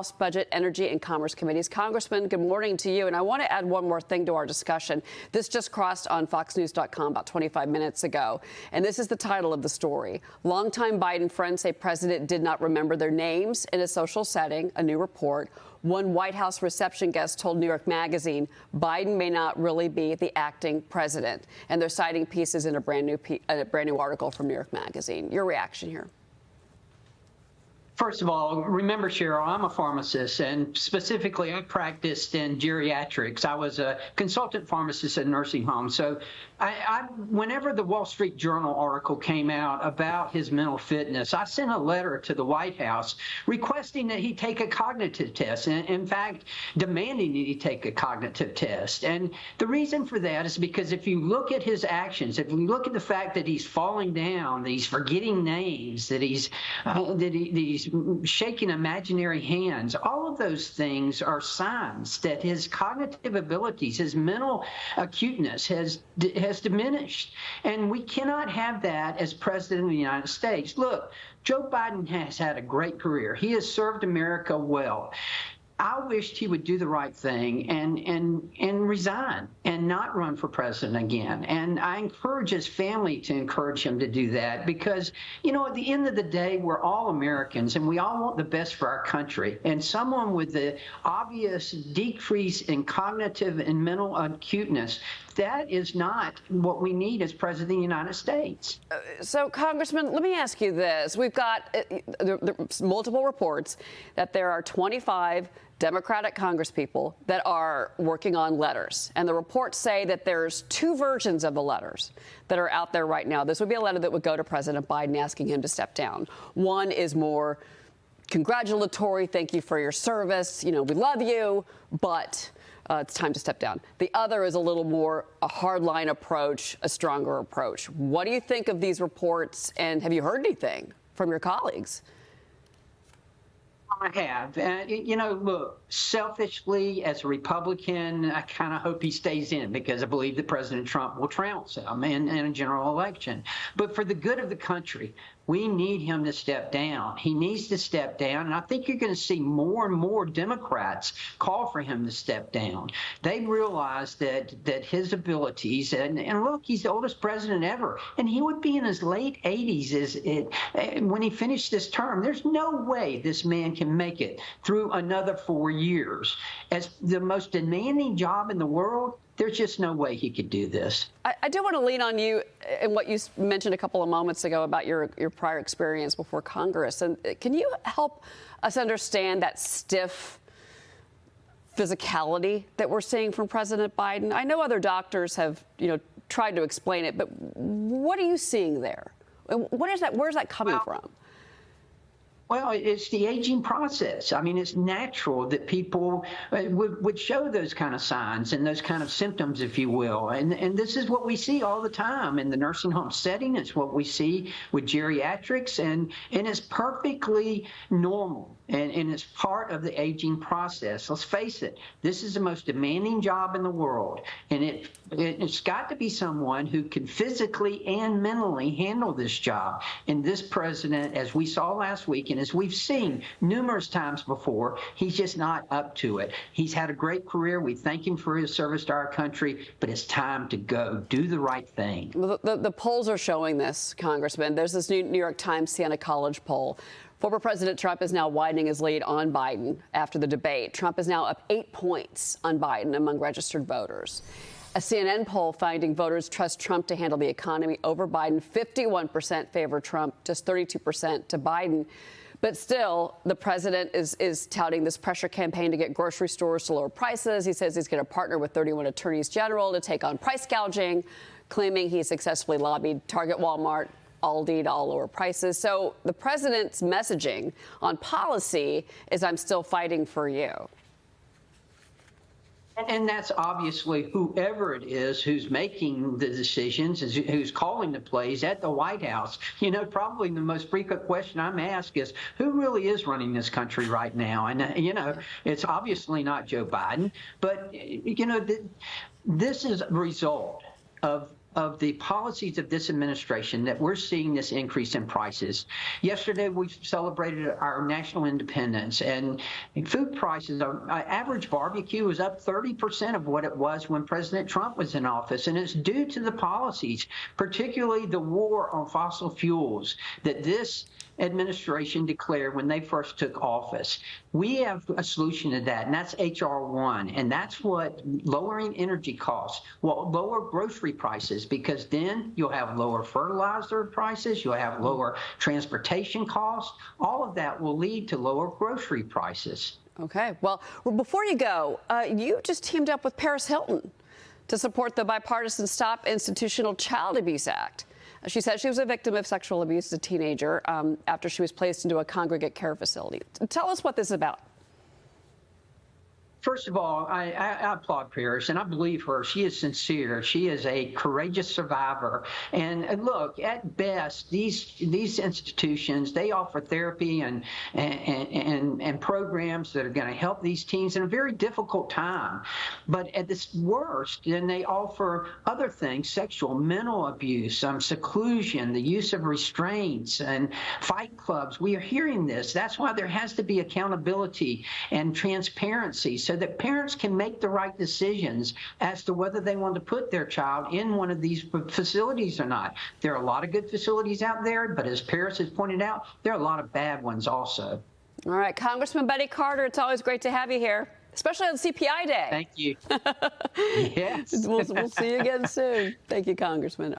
House Budget, Energy, and Commerce Committees. Congressman, good morning to you. And I want to add one more thing to our discussion. This just crossed on FoxNews.com about 25 minutes ago. And this is the title of the story. Longtime Biden friends say president did not remember their names in a social setting, a new report. One White House reception guest told New York Magazine Biden may not really be the acting president. And they're citing pieces in a brand new article from New York Magazine. Your reaction here? First of all, remember, Cheryl, I'm a pharmacist, and specifically I practiced in geriatrics. I was a consultant pharmacist at nursing homes. So whenever the Wall Street Journal article came out about his mental fitness, I sent a letter to the White House requesting that he take a cognitive test, and in fact, demanding that he take a cognitive test. And the reason for that is because if you look at his actions, if you look at the fact that he's falling down, that he's forgetting names, that he's shaking imaginary hands, all of those things are signs that his cognitive abilities, his mental acuteness has diminished. And we cannot have that as president of the United States. Look, Joe Biden has had a great career. He has served America well. I wished he would do the right thing and resign and not run for president again. And I encourage his family to encourage him to do that because, you know, at the end of the day, we're all Americans and we all want the best for our country. And someone with the obvious decrease in cognitive and mental acuteness, that is not what we need as president of the United States. So, Congressman, let me ask you this. We've got multiple reports that there are 25 Democratic congresspeople that are working on letters. And the reports say that there's two versions of the letters that are out there right now. This would be a letter that would go to President Biden asking him to step down. One is more congratulatory, thank you for your service, you know, we love you, but it's time to step down. The other is a little more a hardline approach, a stronger approach. What do you think of these reports, and have you heard anything from your colleagues? I have. You know, look, selfishly, as a Republican, I kind of hope he stays in because I believe that President Trump will trounce him in a general election. But for the good of the country, we need him to step down. He needs to step down. And I think you're going to see more and more Democrats call for him to step down. They realize that his abilities, and look, he's the oldest president ever, and he would be in his late 80s when he finished this term. There's no way this man can make it through another 4 years. As the most demanding job in the world, there's just no way he could do this. I do want to lean on you and what you mentioned a couple of moments ago about your prior experience before Congress. And can you help us understand that stiff physicality that we're seeing from President Biden? I know other doctors have, you know, tried to explain it, but what are you seeing there? Where's that coming from? Well, it's the aging process. I mean, it's natural that people would show those kind of signs and those kind of symptoms, if you will. And this is what we see all the time in the nursing home setting. It's what we see with geriatrics, and it's perfectly normal. And it's part of the aging process. Let's face it, this is the most demanding job in the world. And it's got to be someone who can physically and mentally handle this job. And this president, as we saw last week, and as we've seen numerous times before, he's just not up to it. He's had a great career. We thank him for his service to our country, but it's time to go. Do the right thing. The polls are showing this, Congressman. There's this new New York Times Siena College poll. Former President Trump is now widening his lead on Biden after the debate. Trump is now up 8 points on Biden among registered voters. A CNN poll finding voters trust Trump to handle the economy over Biden. 51% favor Trump, just 32% to Biden. But still, the president is touting this pressure campaign to get grocery stores to lower prices. He says he's going to partner with 31 attorneys general to take on price gouging, claiming he successfully lobbied Target, Walmart, Aldi to all lower prices. So the president's messaging on policy is, I'm still fighting for you. And that's obviously whoever it is who's making the decisions, who's calling the plays at the White House. You know, probably the most frequent question I'm asked is, who really is running this country right now? And, you know, it's obviously not Joe Biden. But, you know, this is a result of of the policies of this administration that we're seeing this increase in prices. Yesterday, we celebrated our national independence, and food prices, average barbecue was up 30% of what it was when President Trump was in office, and it's due to the policies, particularly the war on fossil fuels that this administration declared when they first took office. We have a solution to that, and that's H.R. 1, and that's what lowering energy costs will lower grocery prices, because then you'll have lower fertilizer prices, you'll have lower transportation costs. All of that will lead to lower grocery prices. Okay. Well, before you go, you just teamed up with Paris Hilton to support the bipartisan Stop Institutional Child Abuse Act. She said she was a victim of sexual abuse as a teenager after she was placed into a congregate care facility. Tell us what this is about. First of all, I applaud Paris, and I believe her. She is sincere. She is a courageous survivor. And look, at best, these institutions, they offer therapy and programs that are going to help these teens in a very difficult time. But at its worst, then they offer other things: sexual, mental abuse, seclusion, the use of restraints, and fight clubs. We are hearing this. That's why there has to be accountability and transparency, so that parents can make the right decisions as to whether they want to put their child in one of these facilities or not. There are a lot of good facilities out there, but as Paris has pointed out, there are a lot of bad ones also. All right, Congressman Betty Carter, it's always great to have you here, especially on CPI Day. Thank you. Yes. We'll see you again soon. Thank you, Congressman.